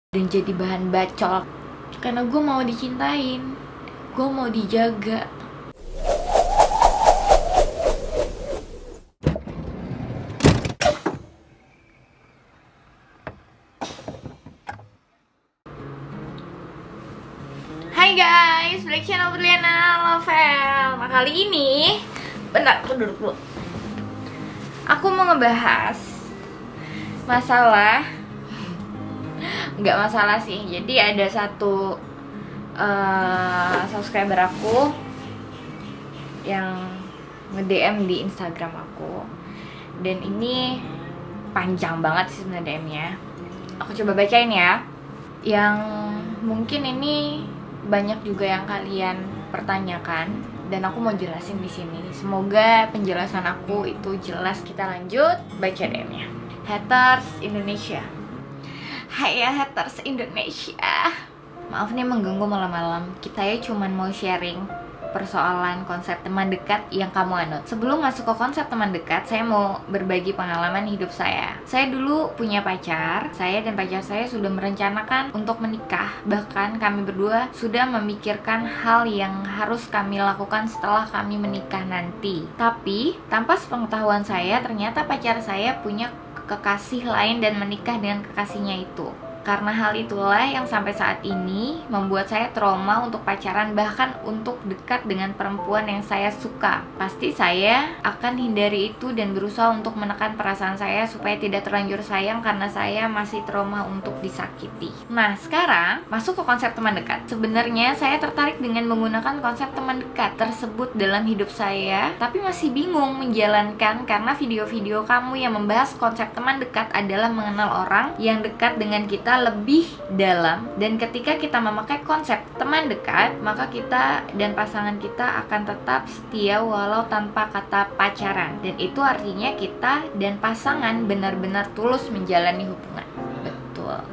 dan jadi bahan bacol karena gue mau dicintain, gue mau dijaga. Hai guys, Black Channel Berliana Novel. Nah kali ini, bentar, aku duduk dulu. Aku mau ngebahas masalah, nggak masalah sih. Jadi ada satu subscriber aku yang nge-DM di Instagram aku, dan ini panjang banget sih sebenarnya DM-nya. Aku coba bacain ya. Yang mungkin ini banyak juga yang kalian pertanyakan dan aku mau jelasin di sini. Semoga penjelasan aku itu jelas. Kita lanjut baca DM-nya. Haters Indonesia. Hai ya haters Indonesia. Maaf nih mengganggu malam-malam. Kita ya cuman mau sharing persoalan konsep teman dekat yang kamu anut. Sebelum masuk ke konsep teman dekat, saya mau berbagi pengalaman hidup saya. Saya dulu punya pacar. Saya dan pacar saya sudah merencanakan untuk menikah. Bahkan kami berdua sudah memikirkan hal yang harus kami lakukan setelah kami menikah nanti. Tapi tanpa sepengetahuan saya, ternyata pacar saya punya kekasih lain dan menikah dengan kekasihnya itu. Karena hal itulah yang sampai saat ini membuat saya trauma untuk pacaran, bahkan untuk dekat dengan perempuan yang saya suka. Pasti saya akan hindari itu dan berusaha untuk menekan perasaan saya supaya tidak terlanjur sayang karena saya masih trauma untuk disakiti. Nah, sekarang masuk ke konsep teman dekat. Sebenarnya saya tertarik dengan menggunakan konsep teman dekat tersebut dalam hidup saya, tapi masih bingung menjalankan karena video-video kamu yang membahas konsep teman dekat adalah mengenal orang yang dekat dengan kita lebih dalam, dan ketika kita memakai konsep teman dekat, maka kita dan pasangan kita akan tetap setia walau tanpa kata pacaran, dan itu artinya kita dan pasangan benar-benar tulus menjalani hubungan. Betul.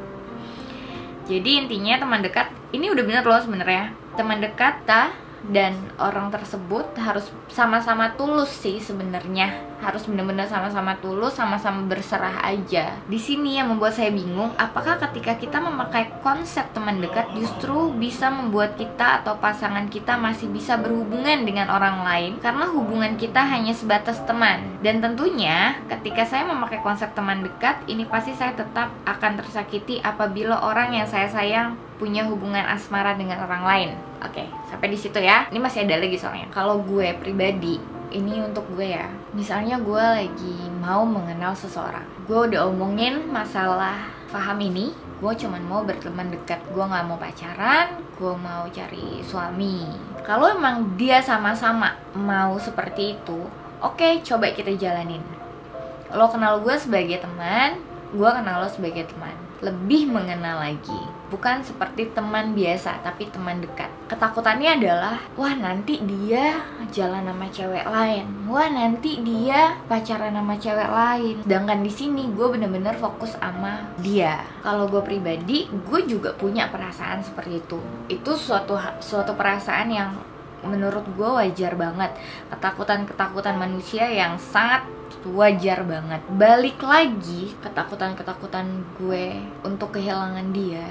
Jadi intinya teman dekat ini udah bener loh sebenarnya. Teman dekat dan orang tersebut harus sama-sama tulus sih sebenarnya. Harus benar-benar sama-sama tulus, sama-sama berserah aja. Di sini yang membuat saya bingung, apakah ketika kita memakai konsep teman dekat justru bisa membuat kita atau pasangan kita masih bisa berhubungan dengan orang lain karena hubungan kita hanya sebatas teman. Dan tentunya ketika saya memakai konsep teman dekat, ini pasti saya tetap akan tersakiti apabila orang yang saya sayang punya hubungan asmara dengan orang lain. Oke, sampai di situ ya. Ini masih ada lagi soalnya. Kalau gue pribadi, ini untuk gue ya. Misalnya gue lagi mau mengenal seseorang. Gue udah omongin masalah paham ini. Gue cuman mau berteman dekat. Gue gak mau pacaran. Gue mau cari suami. Kalau emang dia sama-sama mau seperti itu, oke, coba kita jalanin. Lo kenal gue sebagai teman, gue kenal lo sebagai teman. Lebih mengenal lagi, bukan seperti teman biasa tapi teman dekat. Ketakutannya adalah, wah nanti dia jalan sama cewek lain, wah nanti dia pacaran sama cewek lain. Sedangkan di sini gue bener-bener fokus sama dia. Kalau gue pribadi, gue juga punya perasaan seperti itu. Itu suatu perasaan yang menurut gue wajar banget. Ketakutan manusia yang sangat wajar banget. Balik lagi, ketakutan gue untuk kehilangan dia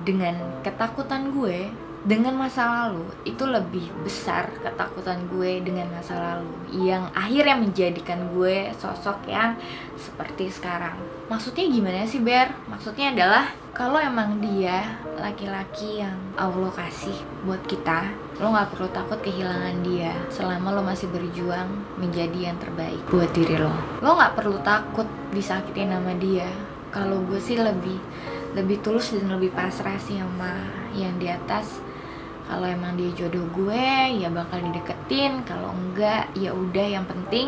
dengan ketakutan gue dengan masa lalu, itu lebih besar ketakutan gue dengan masa lalu yang akhirnya menjadikan gue sosok yang seperti sekarang. Maksudnya gimana sih Ber? Maksudnya adalah kalau emang dia laki-laki yang Allah kasih buat kita, lo gak perlu takut kehilangan dia selama lo masih berjuang menjadi yang terbaik buat diri lo. Lo gak perlu takut disakitin sama dia. Kalau gue sih lebih tulus dan lebih pasrah sih sama yang di atas. Kalau emang dia jodoh gue, ya bakal dideketin. Kalau enggak, ya udah. Yang penting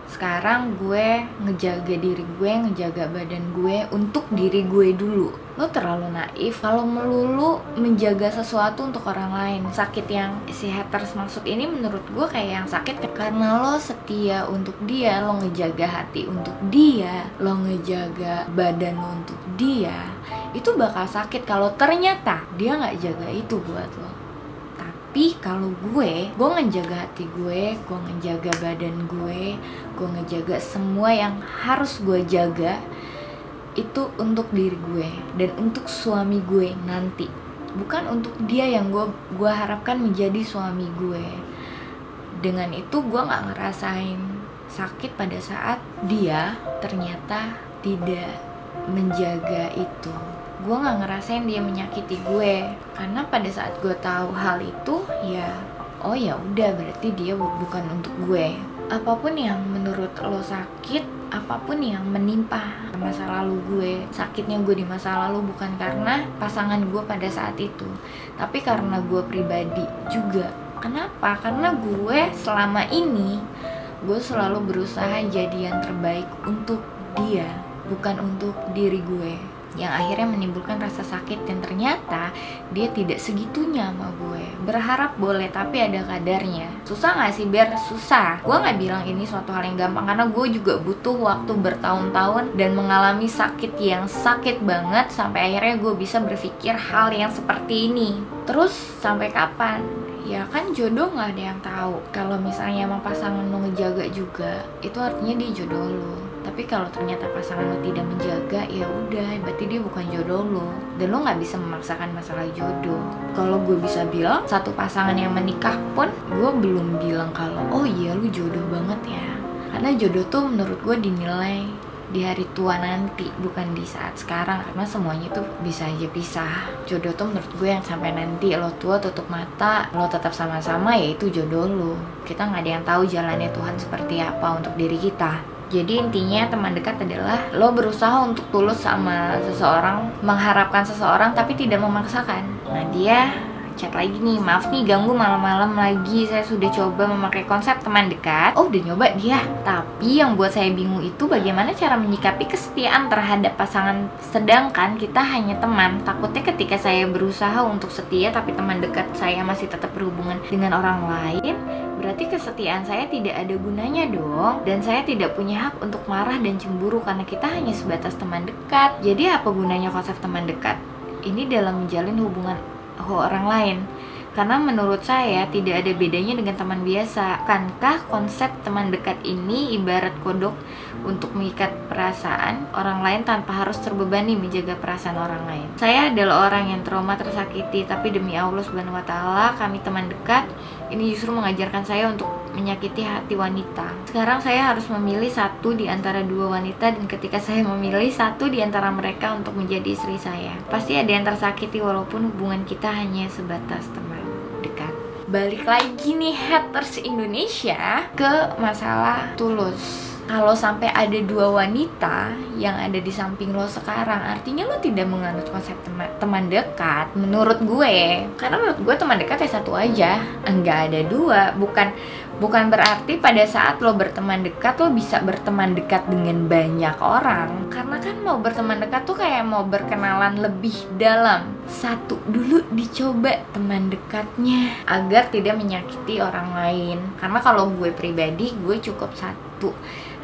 sekarang gue ngejaga diri gue, ngejaga badan gue untuk diri gue dulu. Lo terlalu naif kalau melulu menjaga sesuatu untuk orang lain. Sakit yang si haters maksud ini menurut gue kayak yang sakit karena lo setia untuk dia, lo ngejaga hati untuk dia, lo ngejaga badan lo untuk dia. Itu bakal sakit kalau ternyata dia nggak jaga itu buat lo. Tapi kalau gue ngejaga hati gue ngejaga badan gue ngejaga semua yang harus gue jaga itu untuk diri gue dan untuk suami gue nanti, bukan untuk dia yang gue harapkan menjadi suami gue. Dengan itu gue nggak ngerasain sakit pada saat dia ternyata tidak menjaga itu. Gue nggak ngerasain dia menyakiti gue, karena pada saat gue tahu hal itu, ya oh ya udah, berarti dia bukan untuk gue. Apapun yang menurut lo sakit, apapun yang menimpa masa lalu gue, sakitnya gue di masa lalu bukan karena pasangan gue pada saat itu, tapi karena gue pribadi juga. Kenapa? Karena gue selama ini gue selalu berusaha jadi yang terbaik untuk dia, bukan untuk diri gue, yang akhirnya menimbulkan rasa sakit. Dan ternyata dia tidak segitunya sama gue. Berharap boleh, tapi ada kadarnya. Susah gak sih? Biar susah. Gue gak bilang ini suatu hal yang gampang, karena gue juga butuh waktu bertahun-tahun dan mengalami sakit yang sakit banget sampai akhirnya gue bisa berpikir hal yang seperti ini. Terus sampai kapan? Ya kan jodoh gak ada yang tahu. Kalau misalnya emang pasangan lo ngejaga juga, itu artinya dia jodoh lo. Tapi kalau ternyata pasangan lo tidak menjaga, ya udah, berarti dia bukan jodoh lo. Dan lo nggak bisa memaksakan masalah jodoh. Kalau gue bisa bilang satu pasangan yang menikah pun, gue belum bilang kalau oh iya lu jodoh banget ya. Karena jodoh tuh menurut gue dinilai di hari tua nanti, bukan di saat sekarang, karena semuanya tuh bisa aja pisah. Jodoh tuh menurut gue yang sampai nanti lo tua tutup mata, lo tetap sama-sama, ya itu jodoh lo. Kita nggak ada yang tahu jalannya Tuhan seperti apa untuk diri kita. Jadi intinya teman dekat adalah lo berusaha untuk tulus sama seseorang, mengharapkan seseorang tapi tidak memaksakan. Nah dia chat lagi nih, maaf nih ganggu malam-malam lagi, saya sudah coba memakai konsep teman dekat. Oh udah nyoba dia. Tapi yang buat saya bingung itu bagaimana cara menyikapi kesetiaan terhadap pasangan sedangkan kita hanya teman. Takutnya ketika saya berusaha untuk setia tapi teman dekat saya masih tetap berhubungan dengan orang lain, berarti kesetiaan saya tidak ada gunanya dong. Dan saya tidak punya hak untuk marah dan cemburu karena kita hanya sebatas teman dekat. Jadi apa gunanya konsep teman dekat ini dalam menjalin hubungan orang lain? Karena menurut saya tidak ada bedanya dengan teman biasa. Akankah konsep teman dekat ini ibarat kodok untuk mengikat perasaan orang lain tanpa harus terbebani menjaga perasaan orang lain? Saya adalah orang yang trauma tersakiti, tapi demi Allah Subhanahu wa Ta'ala, kami teman dekat ini justru mengajarkan saya untuk menyakiti hati wanita. Sekarang saya harus memilih satu di antara dua wanita, dan ketika saya memilih satu di antara mereka untuk menjadi istri saya, pasti ada yang tersakiti walaupun hubungan kita hanya sebatas teman dekat. Balik lagi nih haters Indonesia ke masalah tulus. Kalau sampai ada dua wanita yang ada di samping lo sekarang, artinya lo tidak menganut konsep teman dekat menurut gue. Karena menurut gue teman dekat ya satu aja, enggak ada dua. Bukan berarti pada saat lo berteman dekat lo bisa berteman dekat dengan banyak orang. Karena kan mau berteman dekat tuh kayak mau berkenalan lebih dalam. Satu dulu dicoba teman dekatnya agar tidak menyakiti orang lain. Karena kalau gue pribadi, gue cukup satu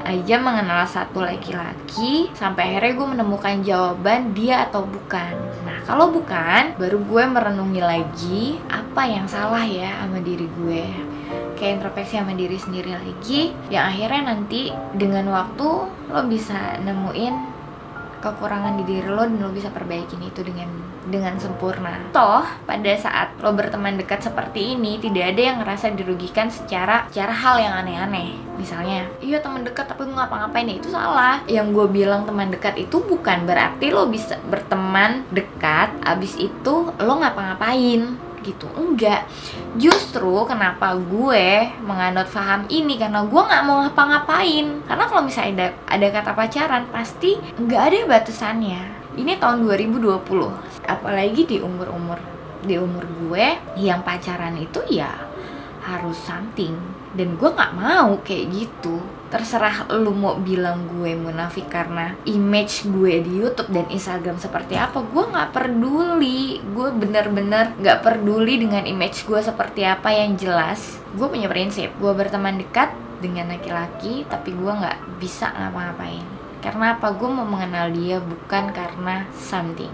aja mengenal satu laki-laki sampai akhirnya gue menemukan jawaban dia atau bukan. Nah kalau bukan, baru gue merenungi lagi apa yang salah ya sama diri gue, kayak introspeksi sama diri sendiri lagi, yang akhirnya nanti dengan waktu lo bisa nemuin kekurangan di diri lo dan lo bisa perbaikin itu dengan sempurna. Toh pada saat lo berteman dekat seperti ini, tidak ada yang ngerasa dirugikan secara hal yang aneh-aneh. Misalnya, iya teman dekat tapi gue ngapa-ngapain, ya itu salah. Yang gue bilang teman dekat itu bukan berarti lo bisa berteman dekat abis itu lo ngapa-ngapain gitu, enggak. Justru kenapa gue menganut paham ini, karena gue nggak mau ngapa-ngapain. Karena kalau misalnya ada kata pacaran, pasti nggak ada batasannya. Ini tahun 2020, apalagi di umur gue yang pacaran itu ya harus something, dan gue nggak mau kayak gitu. Terserah lu mau bilang gue munafik karena image gue di YouTube dan Instagram seperti apa, gue nggak peduli. Gue bener-bener nggak peduli dengan image gue seperti apa. Yang jelas gue punya prinsip, gue berteman dekat dengan laki-laki tapi gue nggak bisa ngapa-ngapain. Karena apa? Gue mau mengenal dia bukan karena something,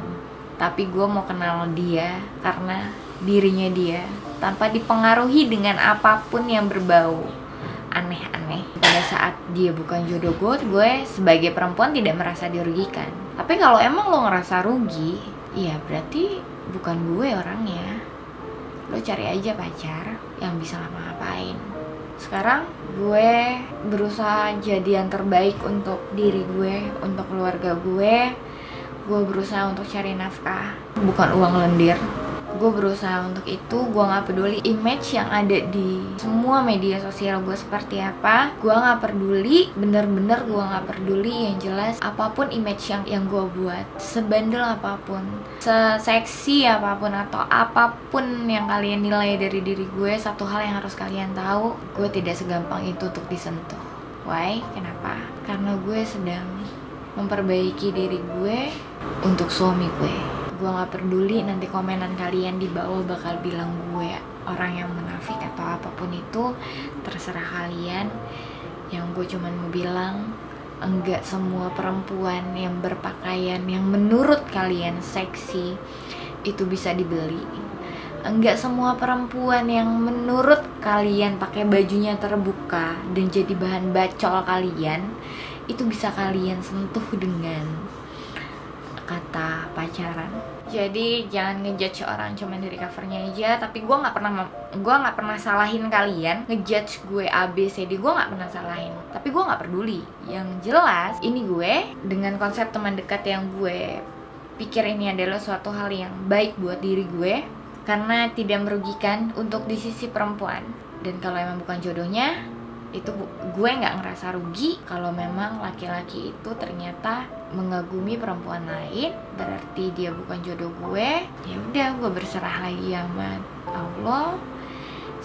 tapi gue mau kenal dia karena dirinya dia, tanpa dipengaruhi dengan apapun yang berbau aneh-aneh. Pada saat dia bukan jodoh gue sebagai perempuan tidak merasa dirugikan. Tapi kalau emang lo ngerasa rugi, ya berarti bukan gue orangnya. Lo cari aja pacar yang bisa ngapa-ngapain. Sekarang gue berusaha jadi yang terbaik untuk diri gue, untuk keluarga gue. Gue berusaha untuk cari nafkah, bukan uang lendir. Gue berusaha untuk itu. Gue gak peduli image yang ada di semua media sosial gue seperti apa. Gue gak peduli, bener-bener gue gak peduli. Yang jelas apapun image yang gue buat, sebandel apapun, seseksi apapun, atau apapun yang kalian nilai dari diri gue, satu hal yang harus kalian tahu, gue tidak segampang itu untuk disentuh. Why? Kenapa? Karena gue sedang memperbaiki diri gue untuk suami gue. Gue gak peduli nanti komenan kalian di bawah bakal bilang gue orang yang munafik atau apapun itu, terserah kalian. Yang gue cuman mau bilang, enggak semua perempuan yang berpakaian yang menurut kalian seksi itu bisa dibeli. Enggak semua perempuan yang menurut kalian pakai bajunya terbuka dan jadi bahan bacol kalian itu bisa kalian sentuh dengan kata pacaran. Jadi jangan ngejudge orang cuma dari covernya aja. Tapi gue nggak pernah salahin kalian ngejudge gue A B C D. Gue nggak pernah salahin. Tapi gue nggak peduli. Yang jelas ini gue dengan konsep teman dekat yang gue pikir ini adalah suatu hal yang baik buat diri gue karena tidak merugikan untuk di sisi perempuan. Dan kalau emang bukan jodohnya, itu gue nggak ngerasa rugi. Kalau memang laki-laki itu ternyata mengagumi perempuan lain, berarti dia bukan jodoh gue. Ya udah, gue berserah lagi sama Allah.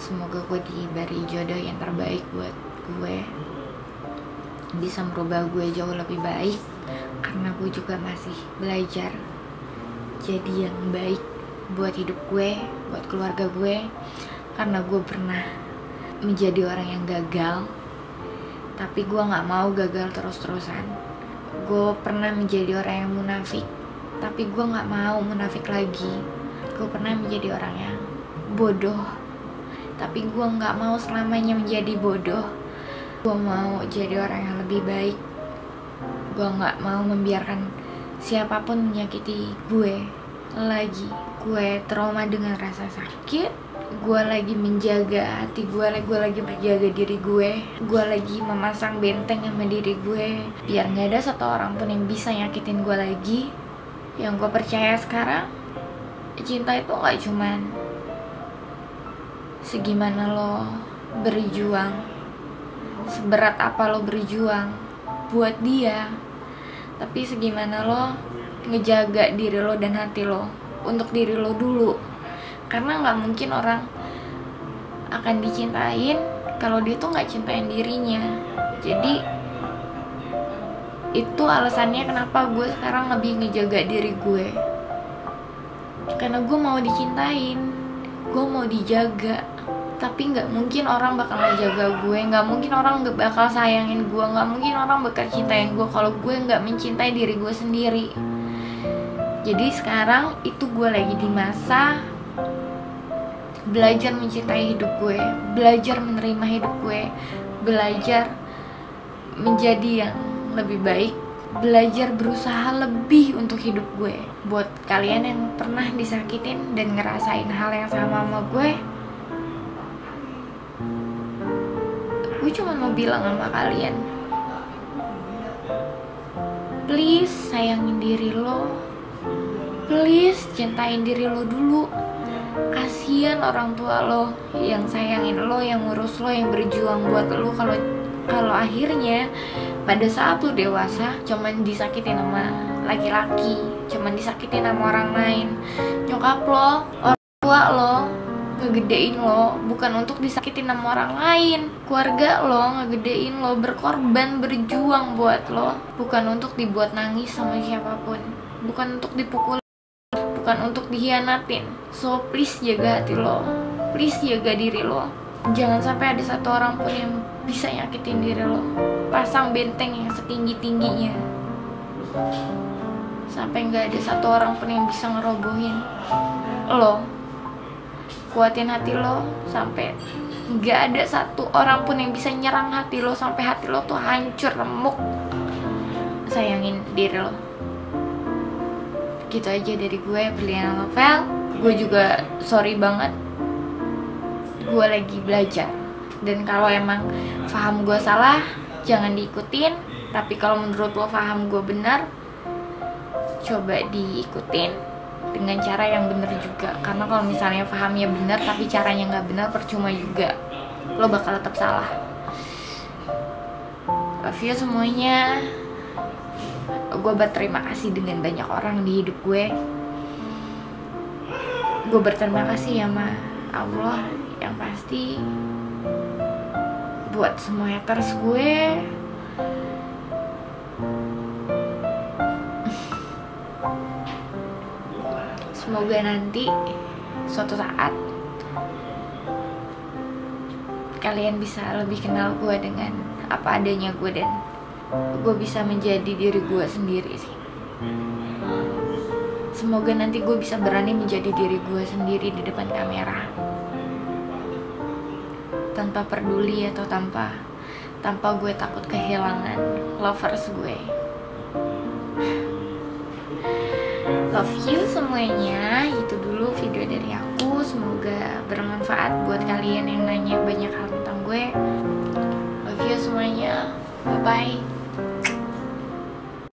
Semoga gue diberi jodoh yang terbaik buat gue, bisa merubah gue jauh lebih baik. Karena gue juga masih belajar jadi yang baik buat hidup gue, buat keluarga gue. Karena gue pernah menjadi orang yang gagal, tapi gue gak mau gagal terus-terusan. Gue pernah menjadi orang yang munafik, tapi gue gak mau munafik lagi. Gue pernah menjadi orang yang bodoh, tapi gue gak mau selamanya menjadi bodoh. Gue mau jadi orang yang lebih baik. Gue gak mau membiarkan siapapun menyakiti gue lagi. Gue trauma dengan rasa sakit. Gue lagi menjaga hati gue lagi menjaga diri gue lagi memasang benteng sama diri gue biar gak ada satu orang pun yang bisa nyakitin gue lagi. Yang gue percaya sekarang, cinta itu gak cuman segimana lo berjuang, seberat apa lo berjuang buat dia, tapi segimana lo ngejaga diri lo dan hati lo untuk diri lo dulu. Karena nggak mungkin orang akan dicintain kalau dia tuh nggak cintain dirinya. Jadi itu alasannya kenapa gue sekarang lebih ngejaga diri gue. Karena gue mau dicintain, gue mau dijaga. Tapi nggak mungkin orang bakal ngejaga gue, nggak mungkin orang bakal sayangin gue, nggak mungkin orang bakal cintain gue kalau gue nggak mencintai diri gue sendiri. Jadi sekarang itu gue lagi di masa belajar mencintai hidup gue, belajar menerima hidup gue, belajar menjadi yang lebih baik, belajar berusaha lebih untuk hidup gue. Buat kalian yang pernah disakitin dan ngerasain hal yang sama gue cuma mau bilang sama kalian, please sayangin diri lo, please cintain diri lo dulu. Kasian orang tua lo yang sayangin lo, yang ngurus lo, yang berjuang buat lo. Kalau akhirnya pada saat lo dewasa cuman disakitin sama laki-laki, cuman disakitin sama orang lain. Nyokap lo, orang tua lo ngegedein lo bukan untuk disakitin sama orang lain. Keluarga lo ngegedein lo, berkorban, berjuang buat lo, bukan untuk dibuat nangis sama siapapun, bukan untuk dipukul, bukan untuk dihianatin. So please jaga hati lo, please jaga diri lo. Jangan sampai ada satu orang pun yang bisa nyakitin diri lo. Pasang benteng yang setinggi-tingginya sampai gak ada satu orang pun yang bisa ngerobohin lo. Kuatin hati lo sampai Nggak ada satu orang pun yang bisa nyerang hati lo sampai hati lo tuh hancur, remuk. Sayangin diri lo. Gitu aja dari gue, Berliana Novel. Gue juga sorry banget, gue lagi belajar. Dan kalau emang paham gue salah, jangan diikutin. Tapi kalau menurut lo paham gue benar, coba diikutin dengan cara yang benar juga. Karena kalau misalnya pahamnya benar tapi caranya nggak benar, percuma juga, lo bakal tetap salah. Love you semuanya. Gue berterima kasih dengan banyak orang di hidup gue. Gue berterima kasih sama Allah yang pasti buat semua haters gue. Semoga nanti suatu saat kalian bisa lebih kenal gue dengan apa adanya gue, dan gue bisa menjadi diri gue sendiri sih. Semoga nanti gue bisa berani menjadi diri gue sendiri di depan kamera, tanpa peduli atau tanpa gue takut kehilangan lovers gue. Love you semuanya. Itu dulu video dari aku. Semoga bermanfaat buat kalian yang nanya banyak hal tentang gue. Love you semuanya. Bye bye.